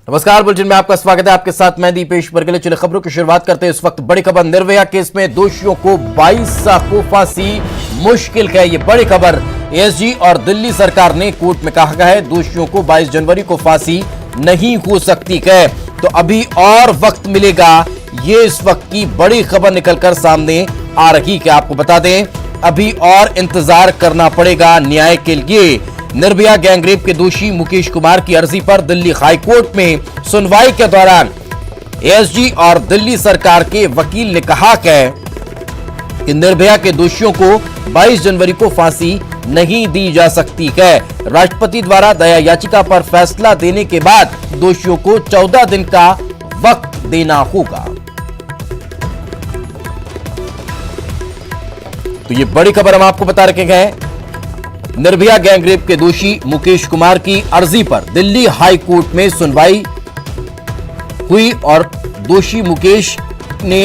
नमस्कार, बुलेटिन में आपका स्वागत है। आपके साथ मैं दीपेश बरगले। चले खबरों की शुरुआत करते हैं। इस वक्त बड़ी खबर, निर्भया केस में दोषियों को 22 साल को फांसी मुश्किल है। ये बड़ी खबर एएसजी और दिल्ली सरकार ने कोर्ट में कहा है दोषियों को 22 जनवरी को फांसी नहीं हो सकती है। तो अभी और वक्त मिलेगा, ये इस वक्त की बड़ी खबर निकलकर सामने आ रही है। आपको बता दें, अभी और इंतजार करना पड़ेगा न्याय के लिए। निर्भया गैंगरेप के दोषी मुकेश कुमार की अर्जी पर दिल्ली हाईकोर्ट में सुनवाई के दौरान एएसजी और दिल्ली सरकार के वकील ने कहा है कि निर्भया के दोषियों को 22 जनवरी को फांसी नहीं दी जा सकती है। राष्ट्रपति द्वारा दया याचिका पर फैसला देने के बाद दोषियों को 14 दिन का वक्त देना होगा। तो ये बड़ी खबर हम आपको बता रखे हैं। निर्भया गैंगरेप के दोषी मुकेश कुमार की अर्जी पर दिल्ली हाई कोर्ट में सुनवाई हुई और दोषी मुकेश ने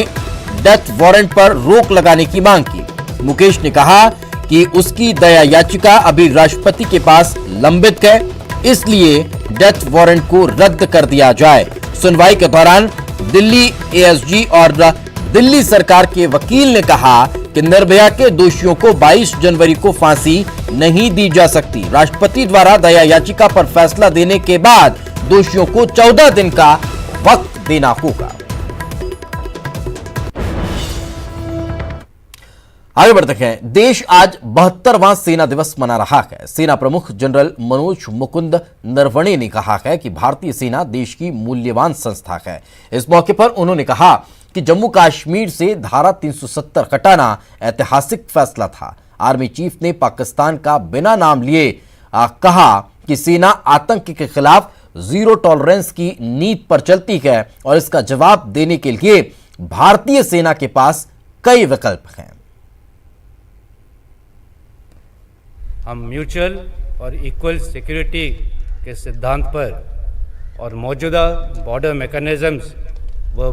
डेथ वारंट पर रोक लगाने की मांग की। मुकेश ने कहा कि उसकी दया याचिका अभी राष्ट्रपति के पास लंबित है, इसलिए डेथ वारंट को रद्द कर दिया जाए। सुनवाई के दौरान दिल्ली एएसजी और दिल्ली सरकार के वकील ने कहा कि निर्भया के दोषियों को 22 जनवरी को फांसी नहीं दी जा सकती। राष्ट्रपति द्वारा दया याचिका पर फैसला देने के बाद दोषियों को 14 दिन का वक्त देना होगा। आगे बढ़ते हैं। देश आज 72वां सेना दिवस मना रहा है। सेना प्रमुख जनरल मनोज मुकुंद नरवणे ने कहा है कि भारतीय सेना देश की मूल्यवान संस्था है। इस मौके पर उन्होंने कहा कि जम्मू कश्मीर से धारा 370 हटाना ऐतिहासिक फैसला था। आर्मी चीफ ने पाकिस्तान का बिना नाम लिए कहा कि सेना आतंक के खिलाफ जीरो टॉलरेंस की नीति पर चलती है और इसका जवाब देने के लिए भारतीय सेना के पास कई विकल्प हैं। हम म्यूचुअल और इक्वल सिक्योरिटी के सिद्धांत पर और मौजूदा बॉर्डर मैकेनिज्म्स व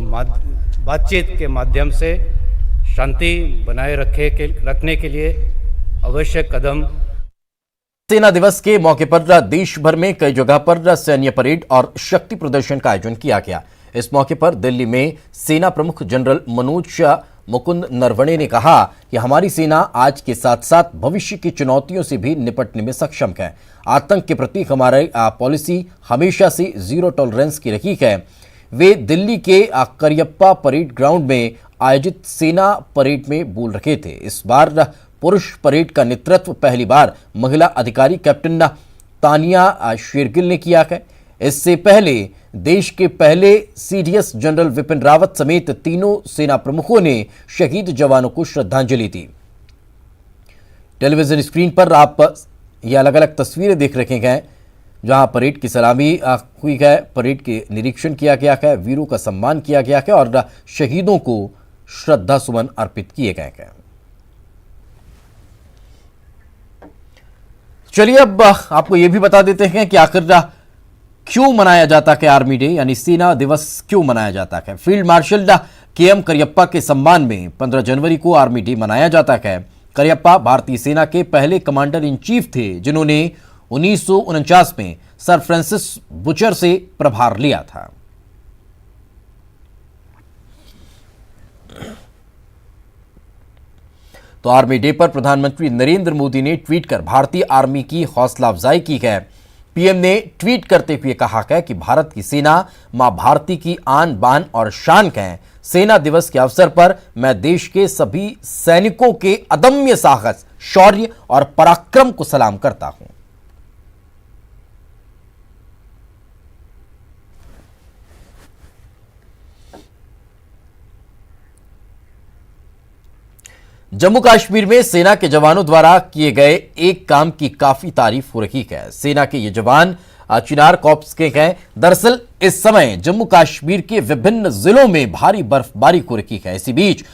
बातचीत के माध्यम से शांति बनाए रखने के लिए आवश्यक कदम। सेना दिवस के मौके पर देश भर में कई जगह पर सैन्य परेड और शक्ति प्रदर्शन का आयोजन किया गया। इस मौके पर दिल्ली में सेना प्रमुख जनरल मनोज मुकुंद नरवणे ने कहा कि हमारी सेना आज के साथ साथ भविष्य की चुनौतियों से भी निपटने में सक्षम है। आतंक के प्रति हमारी पॉलिसी हमेशा से जीरो टॉलरेंस की रही है। वे दिल्ली के करियप्पा परेड ग्राउंड में आयोजित सेना परेड में बोल रहे थे। इस बार पुरुष परेड का नेतृत्व पहली बार महिला अधिकारी कैप्टन तानिया शेरगिल ने किया है। इससे पहले देश के पहले सीडीएस जनरल विपिन रावत समेत तीनों सेना प्रमुखों ने शहीद जवानों को श्रद्धांजलि दी। टेलीविजन स्क्रीन पर आप ये अलग अलग तस्वीरें देख रहे हैं जहां परेड की सलामी हुई है, परेड के निरीक्षण किया गया है, वीरों का सम्मान किया गया है और शहीदों को श्रद्धा सुमन अर्पित किए गए हैं। चलिए अब आपको यह भी बता देते हैं कि आखिर क्यों मनाया जाता है आर्मी डे यानी सेना दिवस क्यों मनाया जाता है। फील्ड मार्शल केएम करियप्पा के सम्मान में 15 जनवरी को आर्मी डे मनाया जाता है। करियप्पा भारतीय सेना के पहले कमांडर इन चीफ थे जिन्होंने 1949 में सर फ्रांसिस बुचर से प्रभार लिया था। तो आर्मी डे पर प्रधानमंत्री नरेंद्र मोदी ने ट्वीट कर भारतीय आर्मी की हौसला अफजाई की है। पीएम ने ट्वीट करते हुए कहा है कि भारत की सेना मां भारती की आन बान और शान है। सेना दिवस के अवसर पर मैं देश के सभी सैनिकों के अदम्य साहस, शौर्य और पराक्रम को सलाम करता हूं। जम्मू कश्मीर में सेना के जवानों द्वारा किए गए एक काम की काफी तारीफ हो रही है। सेना के ये जवान चिनार कॉर्प्स के हैं। दरअसल इस समय जम्मू कश्मीर के विभिन्न जिलों में भारी बर्फबारी हो रही है। इसी बीच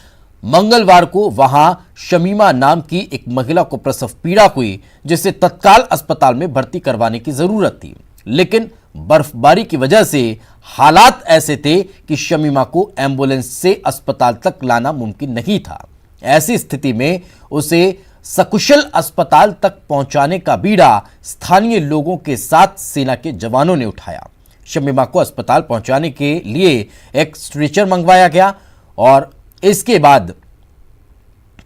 मंगलवार को वहां शमीमा नाम की एक महिला को प्रसव पीड़ा हुई जिसे तत्काल अस्पताल में भर्ती करवाने की जरूरत थी, लेकिन बर्फबारी की वजह से हालात ऐसे थे कि शमीमा को एम्बुलेंस से अस्पताल तक लाना मुमकिन नहीं था। ऐसी स्थिति में उसे सकुशल अस्पताल तक पहुंचाने का बीड़ा स्थानीय लोगों के साथ सेना के जवानों ने उठाया। शमीमा को अस्पताल पहुंचाने के लिए एक स्ट्रेचर मंगवाया गया और इसके बाद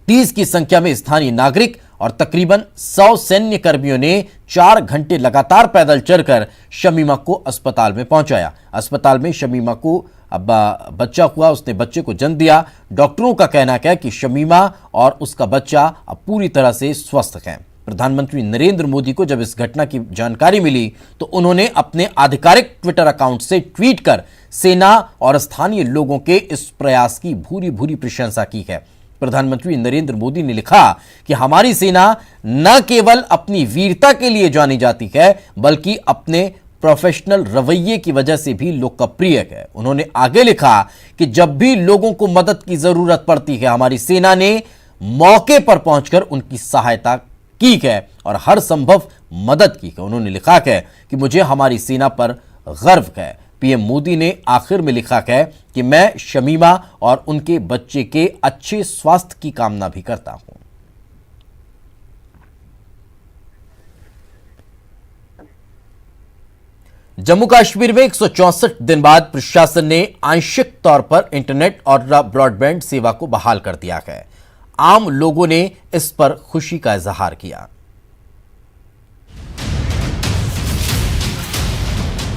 30 की संख्या में स्थानीय नागरिक और तकरीबन 100 सैन्य कर्मियों ने 4 घंटे लगातार पैदल चलकर शमीमा को अस्पताल में पहुंचाया। अस्पताल में शमीमा को अब बच्चा हुआ, उसने बच्चे को जन्म दिया। डॉक्टरों का कहना है कि शमीमा और उसका बच्चा अब पूरी तरह से स्वस्थ हैं। प्रधानमंत्री नरेंद्र मोदी को जब इस घटना की जानकारी मिली तो उन्होंने अपने आधिकारिक ट्विटर अकाउंट से ट्वीट कर सेना और स्थानीय लोगों के इस प्रयास की भूरी भूरी प्रशंसा की है। प्रधानमंत्री नरेंद्र मोदी ने लिखा कि हमारी सेना न केवल अपनी वीरता के लिए जानी जाती है बल्कि अपने प्रोफेशनल रवैये की वजह से भी लोकप्रिय है। उन्होंने आगे लिखा कि जब भी लोगों को मदद की जरूरत पड़ती है हमारी सेना ने मौके पर पहुंचकर उनकी सहायता की है और हर संभव मदद की है। उन्होंने लिखा है कि मुझे हमारी सेना पर गर्व है। पीएम मोदी ने आखिर में लिखा है कि मैं शमीमा और उनके बच्चे के अच्छे स्वास्थ्य की कामना भी करता हूं। जम्मू कश्मीर में 164 दिन बाद प्रशासन ने आंशिक तौर पर इंटरनेट और ब्रॉडबैंड सेवा को बहाल कर दिया है। आम लोगों ने इस पर खुशी का इजहार किया।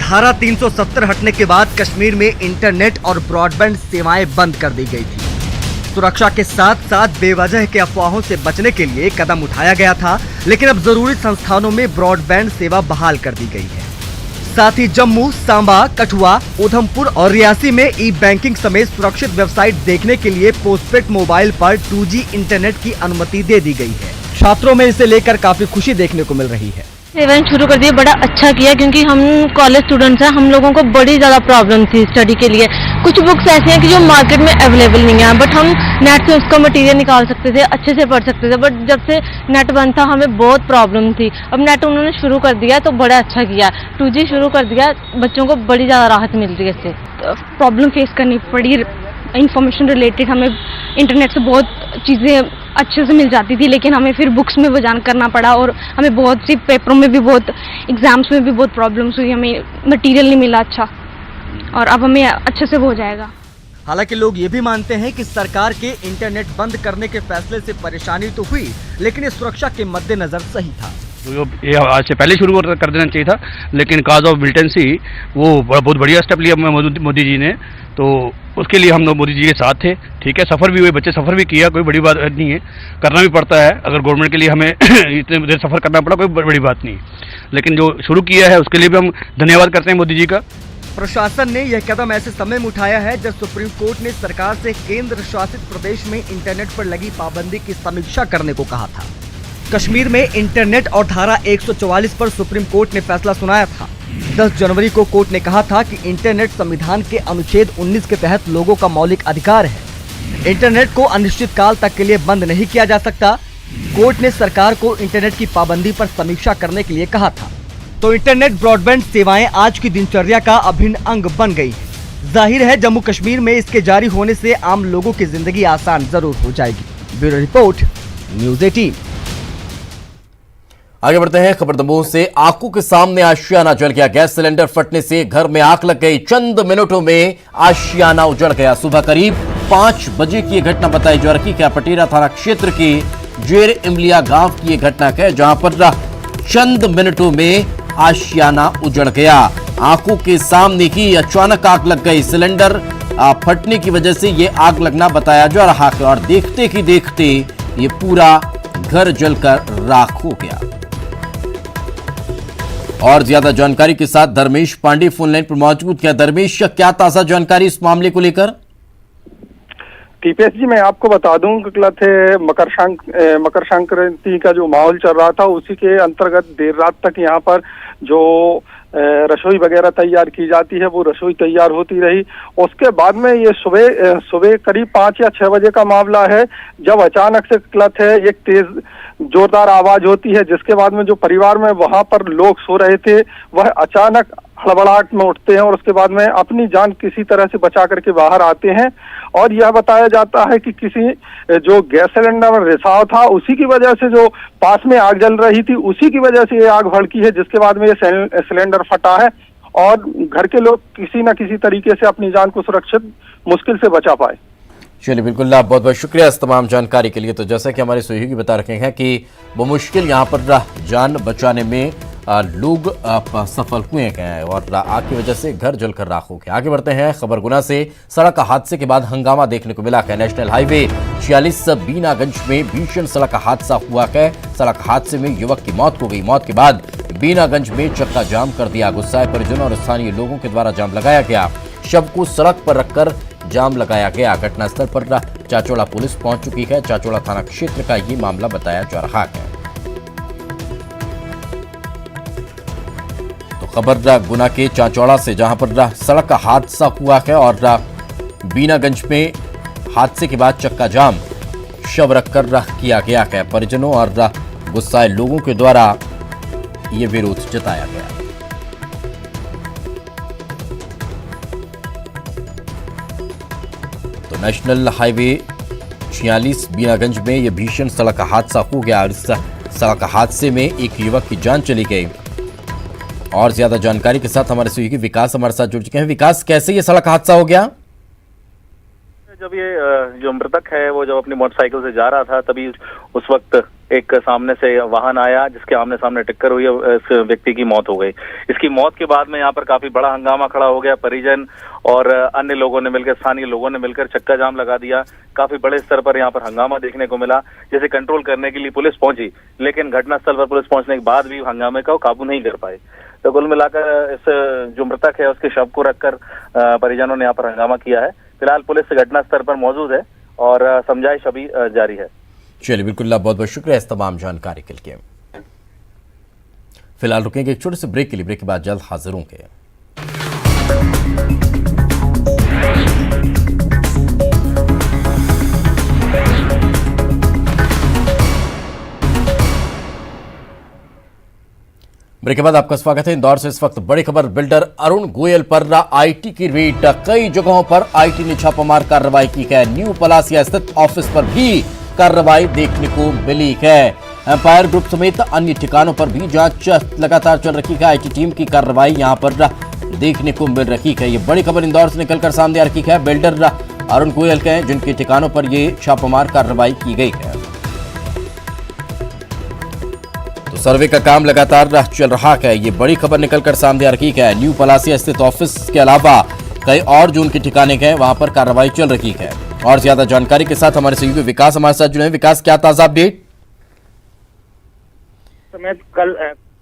धारा 370 हटने के बाद कश्मीर में इंटरनेट और ब्रॉडबैंड सेवाएं बंद कर दी गई थी। सुरक्षा के साथ साथ बेवजह के अफवाहों से बचने के लिए कदम उठाया गया था, लेकिन अब जरूरी संस्थानों में ब्रॉडबैंड सेवा बहाल कर दी गई है। साथ ही जम्मू, सांबा, कठुआ, उधमपुर और रियासी में ई बैंकिंग समेत सुरक्षित वेबसाइट देखने के लिए पोस्टपेड मोबाइल पर 2G इंटरनेट की अनुमति दे दी गई है। छात्रों में इसे लेकर काफी खुशी देखने को मिल रही है। इवेंट शुरू कर दिया, बड़ा अच्छा किया क्योंकि हम कॉलेज स्टूडेंट्स हैं, हम लोगों को बड़ी ज़्यादा प्रॉब्लम थी स्टडी के लिए। कुछ बुक्स ऐसी हैं कि जो मार्केट में अवेलेबल नहीं है, बट हम नेट से उसका मटेरियल निकाल सकते थे, अच्छे से पढ़ सकते थे। बट जब से नेट बंद था हमें बहुत प्रॉब्लम थी। अब नेट उन्होंने शुरू कर दिया तो बड़ा अच्छा किया। 2G शुरू कर दिया, बच्चों को बड़ी ज़्यादा राहत मिल रही है इससे। प्रॉब्लम फेस करनी पड़ी, इंफॉर्मेशन रिलेटेड हमें इंटरनेट से बहुत चीज़ें अच्छे से मिल जाती थी, लेकिन हमें फिर बुक्स में वो जान करना पड़ा और हमें बहुत सी पेपरों में भी बहुत, एग्जाम्स में भी बहुत प्रॉब्लम्स हुई, हमें मटेरियल नहीं मिला अच्छा, और अब हमें अच्छे से हो जाएगा। हालांकि लोग ये भी मानते हैं कि सरकार के इंटरनेट बंद करने के फैसले से परेशानी तो हुई, लेकिन ये सुरक्षा के मद्देनजर सही था। ये आज से पहले शुरू कर देना चाहिए था, लेकिन काज ऑफ मिलिटेंसी वो बहुत बढ़िया स्टेप लिया मोदी जी ने, तो उसके लिए हम लोग मोदी जी के साथ थे। ठीक है, सफ़र भी हुए, बच्चे सफ़र भी किया, कोई बड़ी बात नहीं है, करना भी पड़ता है। अगर गवर्नमेंट के लिए हमें इतने देर सफ़र करना पड़ा, कोई बड़ी बात नहीं, लेकिन जो शुरू किया है उसके लिए भी हम धन्यवाद करते हैं मोदी जी का। प्रशासन ने यह कदम ऐसे समय में उठाया है जब सुप्रीम कोर्ट ने सरकार से केंद्र शासित प्रदेश में इंटरनेट पर लगी पाबंदी की समीक्षा करने को कहा था। कश्मीर में इंटरनेट और धारा 144 पर सुप्रीम कोर्ट ने फैसला सुनाया था। 10 जनवरी को कोर्ट ने कहा था कि इंटरनेट संविधान के अनुच्छेद 19 के तहत लोगों का मौलिक अधिकार है। इंटरनेट को अनिश्चित काल तक के लिए बंद नहीं किया जा सकता। कोर्ट ने सरकार को इंटरनेट की पाबंदी पर समीक्षा करने के लिए कहा था। तो इंटरनेट ब्रॉडबैंड सेवाएं आज की दिनचर्या का अभिन्न अंग बन गई है। जाहिर है जम्मू कश्मीर में इसके जारी होने से आम लोगों की जिंदगी आसान जरूर हो जाएगी। Bureau report, news 18। आगे बढ़ते हैं खबर दमोह से। आंखों के सामने आशियाना जल गया। गैस सिलेंडर फटने से घर में आग लग गई। चंद मिनटों में आशियाना उजड़ गया। सुबह करीब 5 बजे की यह घटना बताई जा रही है। पटेरा थाना क्षेत्र की जेर इमलिया गांव की यह घटना है, जहां पर चंद मिनटों में आशियाना उजड़ गया। आंखों के सामने ही अचानक आग लग गई। सिलेंडर फटने की वजह से यह आग लगना बताया जा रहा है और देखते ही देखते ये पूरा घर जलकर राख हो गया। और ज्यादा जानकारी के साथ धर्मेश पांडे फोनलाइन पर मौजूद। क्या धर्मेश, क्या ताजा जानकारी इस मामले को लेकर? टीपीएस जी, मैं आपको बता दूं कि मकर संक्रांति का जो माहौल चल रहा था उसी के अंतर्गत देर रात तक यहाँ पर जो रसोई वगैरह तैयार की जाती है वो रसोई तैयार होती रही। उसके बाद में ये सुबह करीब 5 या 6 बजे का मामला है, जब अचानक से क्लथ है एक तेज जोरदार आवाज होती है, जिसके बाद में जो परिवार में वहां पर लोग सो रहे थे वह अचानक हड़बड़ाहट में उठते हैं और उसके बाद में अपनी जान किसी तरह से बचा करके बाहर आते हैं। और यह बताया जाता है कि किसी जो गैस सिलेंडर में रिसाव था उसी की वजह से जो पास में आग जल रही थी उसी की वजह से ये आग भड़की है, जिसके बाद में ये सिलेंडर फटा है। और घर के लोग किसी न किसी तरीके से अपनी जान को सुरक्षित मुश्किल से बचा पाए। चलिए बिल्कुल, बहुत बहुत शुक्रिया इस तमाम जानकारी के लिए। तो जैसा कि हमारे सहयोगी बता रखे हैं कि वो मुश्किल यहाँ पर जान बचाने में लोग सफल हुए हैं और आग की वजह से घर जलकर राख हो गया। आगे बढ़ते हैं खबर गुना से। सड़क हादसे के बाद हंगामा देखने को मिला है। नेशनल हाईवे 46 बीनागंज में भीषण सड़क हादसा हुआ है। सड़क हादसे में युवक की मौत हो गई। मौत के बाद बीनागंज में चक्का जाम कर दिया। गुस्साए परिजनों और स्थानीय लोगों के द्वारा जाम लगाया गया। शव को सड़क पर रखकर जाम लगाया गया। घटनास्थल पर चाचौड़ा पुलिस पहुंच चुकी है। चाचौड़ा थाना क्षेत्र का ये मामला बताया जा रहा है। तो खबर गुना के चाचौड़ा से, जहां पर सड़क का हादसा हुआ है और बीनागंज में हादसे के बाद चक्का जाम शव रखकर किया गया है। परिजनों और गुस्साए लोगों के द्वारा ये विरोध जताया गया। तो नेशनल हाईवे 46 बीनागंज में यह भीषण सड़क हादसा हो गया और इस सड़क हादसे में एक युवक की जान चली गई। और ज्यादा जानकारी के साथ हमारे सहयोगी विकास हमारे साथ जुड़ चुके हैं। विकास, कैसे ये सड़क हादसा हो गया? जब ये जो मृतक है वो जब अपनी मोटरसाइकिल से जा रहा था, तभी उस वक्त एक सामने से वाहन आया जिसके आमने सामने टक्कर हुई। इस व्यक्ति की मौत हो गई। इसकी मौत के बाद में यहाँ पर काफी बड़ा हंगामा खड़ा हो गया। परिजन और अन्य लोगों ने मिलकर, स्थानीय लोगों ने मिलकर चक्का जाम लगा दिया। काफी बड़े स्तर पर यहाँ पर हंगामा देखने को मिला। जैसे कंट्रोल करने के लिए पुलिस पहुंची, लेकिन घटनास्थल पर पुलिस पहुंचने के बाद भी हंगामे का काबू नहीं कर पाए। तो कुल मिलाकर इस जो मृतक है उसके शव को रखकर परिजनों ने यहाँ पर हंगामा किया है। फिलहाल पुलिस घटनास्थल पर मौजूद है और समझाइश अभी जारी है। चलिए बिल्कुल, बहुत बहुत शुक्रिया इस तमाम जानकारी के लिए। फिलहाल रुकेंगे एक छोटे से ब्रेक के लिए। ब्रेक के बाद जल्द हाजिर होंगे। ब्रेक के बाद आपका स्वागत है। इंदौर से इस वक्त बड़ी खबर। बिल्डर अरुण गोयल पर आईटी की रेड। कई जगहों पर आईटी ने छापामार कार्रवाई की है। न्यू पलासिया स्थित ऑफिस पर भी कार्रवाई देखने को मिली है। एम्पायर ग्रुप समेत अन्य ठिकानों पर भी जांच लगातार चल रही है। आईटी टीम की कार्रवाई यहां पर देखने को मिल रही है। ये बड़ी खबर इंदौर से निकलकर सामने आ रही है। बिल्डर अरुण गोयल के हैं जिनके ठिकानों पर ये छापामार कार्रवाई की गई है। तो सर्वे का काम लगातार चल रहा है। ये बड़ी खबर निकलकर सामने आ रही है। न्यू पलासिया स्थित ऑफिस के अलावा कई और जो उनके ठिकाने हैं वहां पर कार्रवाई चल रही है। और ज्यादा जानकारी के साथ हमारे सहयोगी विकास हमारे साथ जुड़े हैं। विकास, क्या ताजा अपडेट? समेत कल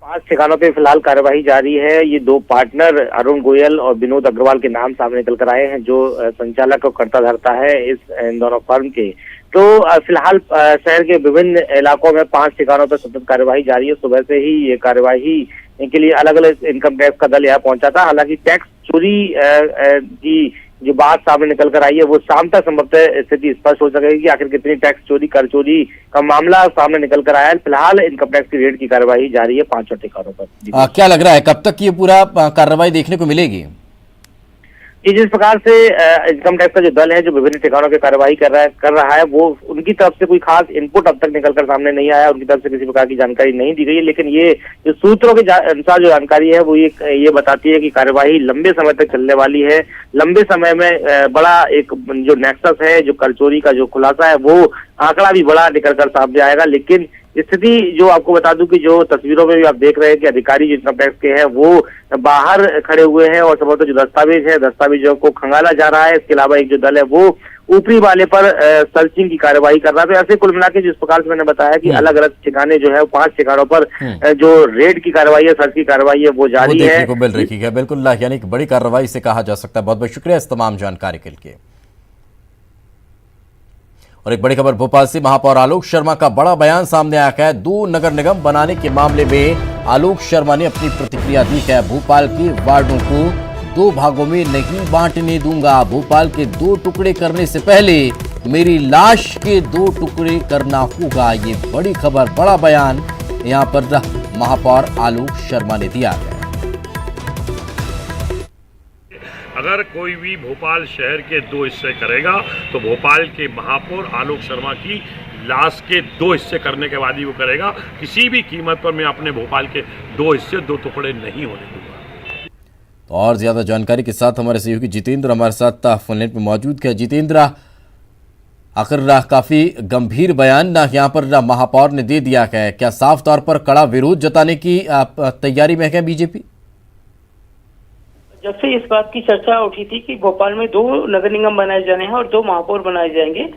5 ठिकानों पे फिलहाल कार्यवाही जारी है। ये 2 पार्टनर अरुण गोयल और विनोद अग्रवाल के नाम सामने निकल कर आए हैं, जो संचालक और कर्ता धर्ता है इस इन दोनों फर्म के। तो फिलहाल शहर के विभिन्न इलाकों में 5 ठिकानों पर सतत कार्यवाही जारी है। सुबह से ही ये कार्यवाही के लिए अलग अलग इनकम टैक्स का दल यहाँ पहुंचा था। हालांकि टैक्स चोरी की जो बात सामने निकल कर आई है वो शाम तक संभवतः स्थिति स्पष्ट हो सकेगी कि आखिर कितनी टैक्स चोरी, कर चोरी का मामला सामने निकल कर आया है। फिलहाल इनकम टैक्स की रेड की कार्यवाही जारी है 5 ठिकानों पर। क्या लग रहा है कब तक ये पूरा कार्रवाई देखने को मिलेगी? जिस प्रकार से इनकम टैक्स का जो दल है जो विभिन्न ठिकानों की कार्रवाई कर रहा है वो उनकी तरफ से कोई खास इनपुट अब तक निकलकर सामने नहीं आया। उनकी तरफ से किसी प्रकार की जानकारी नहीं दी गई है। लेकिन ये जो सूत्रों के अनुसार जो जानकारी है वो ये बताती है कि कार्यवाही लंबे समय तक चलने वाली है। लंबे समय में बड़ा एक जो नेक्सस है, जो कर चोरी का जो खुलासा है, वो आंकड़ा भी बड़ा निकलकर सामने आएगा। लेकिन स्थिति जो आपको बता दूं कि जो तस्वीरों में भी आप देख रहे हैं कि अधिकारी जो इनकम टैक्स के हैं वो बाहर खड़े हुए हैं और संभवतः जो दस्तावेज है दस्तावेजों को खंगाला जा रहा है। इसके अलावा एक जो दल है वो ऊपरी वाले पर सर्चिंग की कार्यवाही कर रहा है। तो ऐसे कुल मिला के जिस प्रकार से मैंने बताया कि अलग अलग ठिकाने जो है 5 ठिकानों पर जो रेड की कार्रवाई है, सर्च की कार्रवाई है वो जारी है। को मिल रही है। बिल्कुल, यानी कि बड़ी कार्रवाई से कहा जा सकता है। बहुत बहुत शुक्रिया इस तमाम जानकारी के लिए। और एक बड़ी खबर भोपाल से। महापौर आलोक शर्मा का बड़ा बयान सामने आया है। 2 नगर निगम बनाने के मामले में आलोक शर्मा ने अपनी प्रतिक्रिया दी है। भोपाल के वार्डों को 2 भागों में नहीं बांटने दूंगा। भोपाल के 2 टुकड़े करने से पहले मेरी लाश के 2 टुकड़े करना होगा। ये बड़ी खबर, बड़ा बयान यहां पर महापौर आलोक शर्मा ने दिया है। अगर कोई भी भोपाल शहर के 2 हिस्से करेगा तो भोपाल के महापौर आलोक शर्मा की लाश के 2 हिस्से करने के बाद ही वो करेगा। किसी भी कीमत पर मैं अपने भोपाल के 2 हिस्से, 2 टुकड़े नहीं होने दूंगा। तो और ज्यादा जानकारी के साथ हमारे सहयोगी जितेंद्र हमारे साथ फोन लाइन पे मौजूद है। जितेंद्र, आखिर काफी गंभीर बयान यहाँ पर महापौर ने दे दिया है, क्या साफ तौर पर कड़ा विरोध जताने की तैयारी में है बीजेपी? जब से इस बात की चर्चा उठी थी कि भोपाल में 2 नगर निगम बनाए जाने हैं और 2 महापौर बनाए जाएंगे,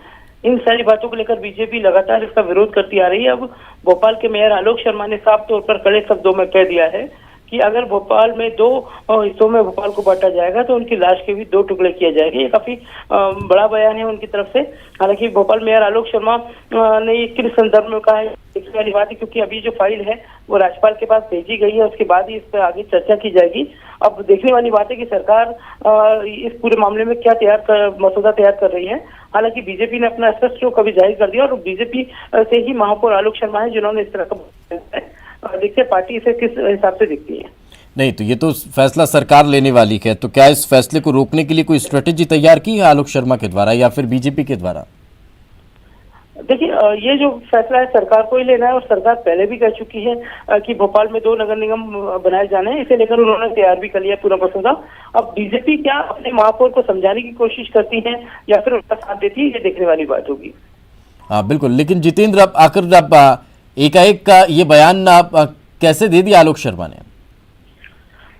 इन सारी बातों को लेकर बीजेपी लगातार इसका विरोध करती आ रही है। अब भोपाल के मेयर आलोक शर्मा ने साफ तौर पर कड़े शब्दों में कह दिया है कि अगर भोपाल में 2 हिस्सों में भोपाल को बांटा जाएगा तो उनकी लाश के भी 2 टुकड़े किए जाएंगे। ये काफी बड़ा बयान है उनकी तरफ से। हालांकि भोपाल मेयर आलोक शर्मा ने ये किस संदर्भ में कहा है इसकी वाली बात है, क्योंकि अभी जो फाइल है वो राज्यपाल के पास भेजी गई है, उसके बाद ही इस पर आगे चर्चा की जाएगी। अब देखने वाली बात है कि सरकार इस पूरे मामले में क्या मसौदा तैयार कर रही है। हालांकि बीजेपी ने अपना स्पष्ट रुख अभी जाहिर कर दिया और बीजेपी से ही महापौर आलोक शर्मा है जिन्होंने इस तरह का देखते पार्टी इसे किस हिसाब से दिखती है। नहीं तो ये तो फैसला सरकार लेने वाली है, तो क्या इस फैसले को रोकने के लिए कोई स्ट्रेटेजी तैयार की है आलोक शर्मा के द्वारा या फिर बीजेपी के द्वारा? देखिए, ये जो फैसला है सरकार को ही लेना है और सरकार पहले भी कह चुकी है कि भोपाल में 2 नगर निगम बनाए जाने हैं। इसे लेकर उन्होंने तैयार भी कर लिया पूरा मसौदा। अब बीजेपी क्या अपने महापौर को समझाने की कोशिश करती है या फिर उनका साथ देती है, ये देखने वाली बात होगी। हाँ बिल्कुल, लेकिन जितेंद्र अब आखिर एकाएक का ये बयान कैसे दे दिया आलोक शर्मा ने?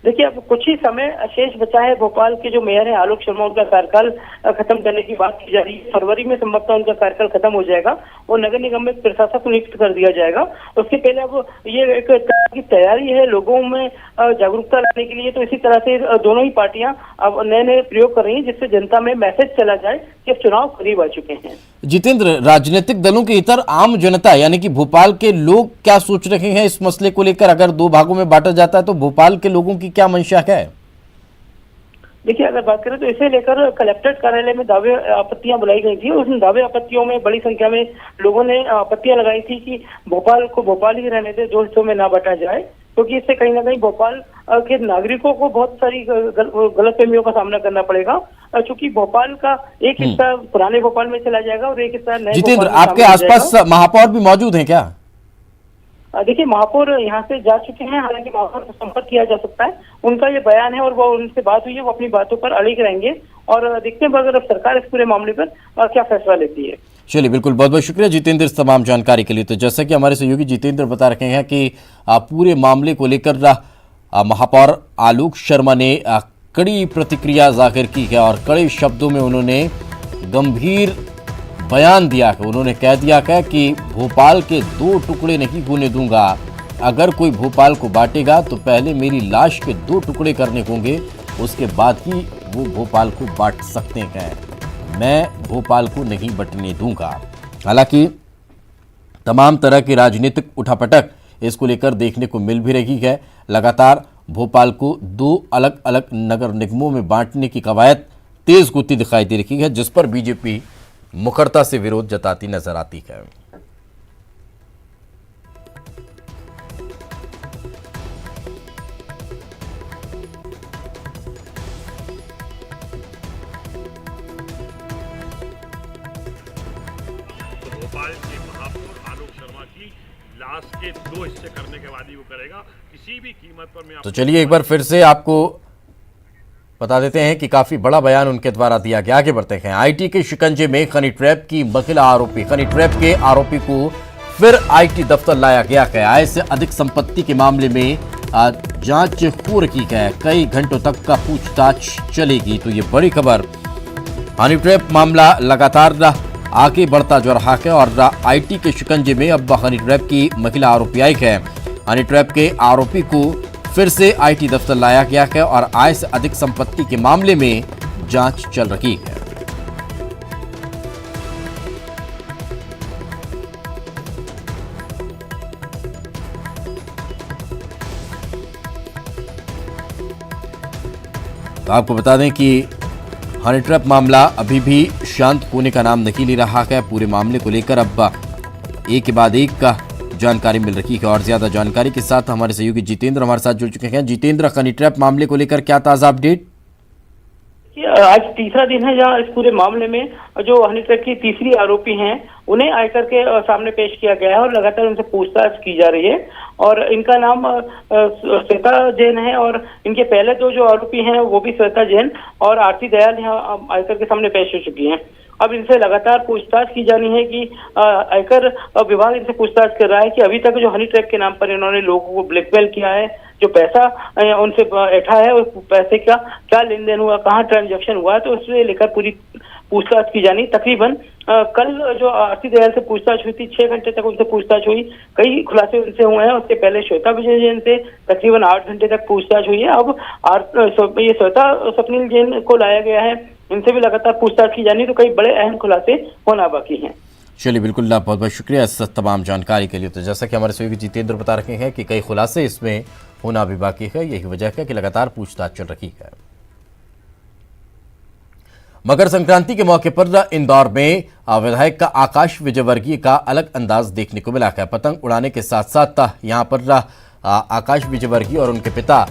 देखिए, अब कुछ ही समय शेष बचा है। भोपाल के जो मेयर है आलोक शर्मा, उनका कार्यकाल खत्म करने की बात की जा रही है। फरवरी में संभवतः उनका कार्यकाल खत्म हो जाएगा और नगर निगम में प्रशासक नियुक्त कर दिया जाएगा। उसके पहले अब ये एक तरह की तैयारी है लोगों में जागरूकता लाने के लिए। तो इसी तरह से दोनों ही पार्टियां अब नए प्रयोग कर रही हैं जिससे जनता में मैसेज चला जाए कि चुनाव करीब आ चुके हैं। जितेंद्र, राजनीतिक दलों के इतर आम जनता यानी कि भोपाल के लोग क्या सोच रहे हैं इस मसले को लेकर? अगर 2 भागों में बांटा जाता है तो भोपाल के लोगों की क्या मंशा है? देखिए, अगर बात करें तो इसे लेकर कलेक्ट्रेट कार्यालय में दावे आपत्तियां बुलाई गई थी। उन दावे आपत्तियों में बड़ी संख्या में लोगों ने आपत्तियां लगाई थी कि भोपाल को भोपाल ही रहने दे, 2 हिस्सों में ना बांटा जाए, क्योंकि इससे कहीं ना कहीं भोपाल के नागरिकों को बहुत सारी गलतफहमियों का सामना करना पड़ेगा। चूंकि भोपाल का एक हिस्सा पुराने भोपाल में चला जाएगा और एक हिस्सा नए। जितेंद्र, आपके आसपास महापौर भी मौजूद हैं क्या? देखिए, महापौर यहाँ से जा चुके हैं। हालांकि महापौर से संपर्क किया जा सकता है। उनका ये बयान है और वो उनसे बात हुई है, वो अपनी बातों पर अड़िग रहेंगे और देखते हैं अगर सरकार इस पूरे मामले पर क्या फैसला लेती है। चलिए, बिल्कुल, बहुत बहुत शुक्रिया जितेंद्र इस तमाम जानकारी के लिए। तो जैसा कि हमारे सहयोगी जितेंद्र बता रहे हैं कि पूरे मामले को लेकर महापौर आलोक शर्मा ने कड़ी प्रतिक्रिया जाहिर की है और कड़े शब्दों में उन्होंने गंभीर बयान दिया है। उन्होंने कह दिया है कि भोपाल के 2 टुकड़े नहीं होने दूंगा। अगर कोई भोपाल को बांटेगा तो पहले मेरी लाश के 2 टुकड़े करने होंगे, उसके बाद ही वो भोपाल को बांट सकते हैं। मैं भोपाल को नहीं बंटने दूंगा। हालांकि तमाम तरह की राजनीतिक उठापटक इसको लेकर देखने को मिल भी रही है। लगातार भोपाल को 2 अलग अलग नगर निगमों में बांटने की कवायद तेज गति दिखाई दे रही है, जिस पर बीजेपी मुखरता से विरोध जताती नजर आती है। भोपाल के महापौर आलोक शर्मा की लाश के 2 हिस्से करने के बाद ही वो करेगा किसी भी कीमत पर। मैं तो चलिए एक बार फिर से आपको बता देते हैं कि काफी बड़ा बयान उनके द्वारा दिया गया। आगे बढ़ते हैं। आईटी के शिकंजे में हनी ट्रैप की महिला आरोपी। हनी ट्रैप के आरोपी को फिर आईटी दफ्तर लाया गया है। आय से अधिक संपत्ति के मामले में जांच हो रही है। कई घंटों तक का पूछताछ चलेगी। तो ये बड़ी खबर, हनी ट्रैप मामला लगातार आगे बढ़ता जा रहा है और आईटी के शिकंजे में अब हनी ट्रैप की महिला आरोपी आई है। हनी ट्रैप के आरोपी को फिर से आईटी दफ्तर लाया गया है और आय से अधिक संपत्ति के मामले में जांच चल रही है। तो आपको बता दें कि हनी ट्रैप मामला अभी भी शांत होने का नाम नहीं ले रहा है। पूरे मामले को लेकर अब एक के बाद एक का जानकारी मिल रही है और ज्यादा जानकारी के साथ हमारे सहयोगी जितेंद्र हमारे साथ जुड़ चुके हैं। जितेंद्र, हनी ट्रैप मामले को लेकर क्या ताजा अपडेट? आज तीसरा दिन है जहां इस पूरे मामले में जो हनी ट्रैप की तीसरी आरोपी हैं उन्हें आयकर के सामने पेश किया गया है और लगातार उनसे पूछताछ की जा रही है। और इनका नाम श्वेता जैन है और इनके पहले दो जो आरोपी हैं वो भी श्वेता जैन और आरती दयाल यहाँ आयकर के सामने पेश हो चुकी हैं। अब इनसे लगातार पूछताछ की जानी है कि आयकर विभाग इनसे पूछताछ कर रहा है कि अभी तक जो हनी ट्रैप के नाम पर इन्होंने लोगों को ब्लैकमेल किया है, जो पैसा उनसे ऐठा है उस पैसे का क्या लेन देन हुआ, कहाँ ट्रांजैक्शन हुआ, तो उससे लेकर पूरी पूछताछ की जानी। तकरीबन कल जो आरती दयाल से पूछताछ हुई थी 6 घंटे तक उनसे पूछताछ हुई, कई खुलासे उनसे हुए हैं। उससे पहले श्वेता विजय जैन से तकरीबन 8 घंटे तक पूछताछ हुई है। अब ये श्वेता स्वप्निल जैन को लाया गया है, इनसे भी लगातार पूछताछ की जानी, तो कई बड़े अहम खुलासे होना बाकी हैं। चलिए बिल्कुल, बहुत बहुत शुक्रिया इस तमाम जानकारी के लिए। तो जैसा कि हमारे सहयोगी जितेंद्र बता रहे हैं कि कई खुलासे इसमें होना भी बाकी है, यही वजह है कि लगातार पूछताछ चल रही है। मकर संक्रांति के मौके पर इंदौर में विधायक का आकाश विजयवर्गीय का अलग अंदाज देखने को मिला है। पतंग उड़ाने के साथ साथ यहां पर आकाश विजयवर्गीय और उनके पिता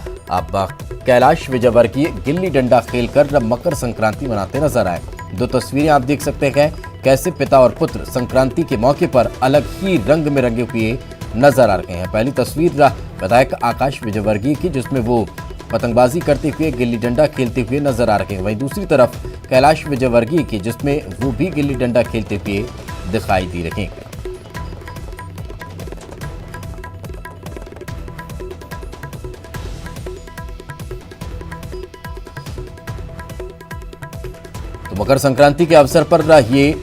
कैलाश विजयवर्गीय गिल्ली डंडा खेलकर मकर संक्रांति मनाते नजर आए। दो तस्वीरें आप देख सकते हैं कैसे पिता और पुत्र संक्रांति के मौके पर अलग ही रंग में रंगे हुए नजर आ रहे हैं। पहली तस्वीर विधायक आकाश विजयवर्गीय की, जिसमें वो पतंगबाजी करते हुए गिल्ली डंडा खेलते हुए नजर आ रहे हैं। वहीं दूसरी तरफ कैलाश विजयवर्गीय की, जिसमें वो भी गिल्ली डंडा खेलते हुए दिखाई दे रहे हैं। तो मकर संक्रांति के अवसर पर ये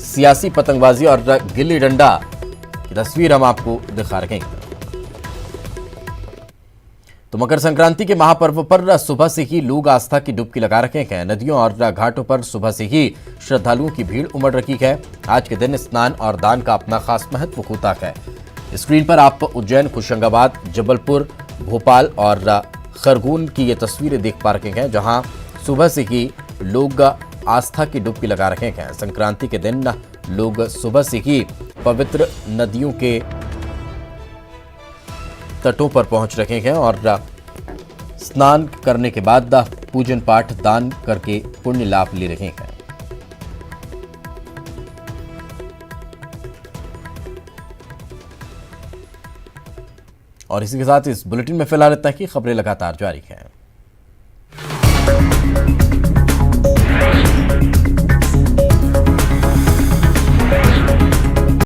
सियासी पतंगबाजी और गिल्ली डंडा की तस्वीर हम आपको दिखा रहे हैं। तो मकर संक्रांति के महापर्व पर सुबह से ही लोग आस्था की डुबकी लगा रखे हैं। नदियों और घाटों पर सुबह से ही श्रद्धालुओं की भीड़ उमड़ रही है। आज के दिन स्नान और दान का अपना खास महत्व होता है। स्क्रीन पर आप उज्जैन, होशंगाबाद, जबलपुर, भोपाल और खरगोन की ये तस्वीरें देख पा रहे हैं, जहां सुबह से ही लोग आस्था की डुबकी लगा रहे हैं। संक्रांति के दिन लोग सुबह से ही पवित्र नदियों के तटों पर पहुंच रहे हैं और स्नान करने के बाद पूजन पाठ दान करके पुण्य लाभ ले रहे हैं। और इसी के साथ इस बुलेटिन में फिलहाल इतना ही। खबरें लगातार जारी हैं।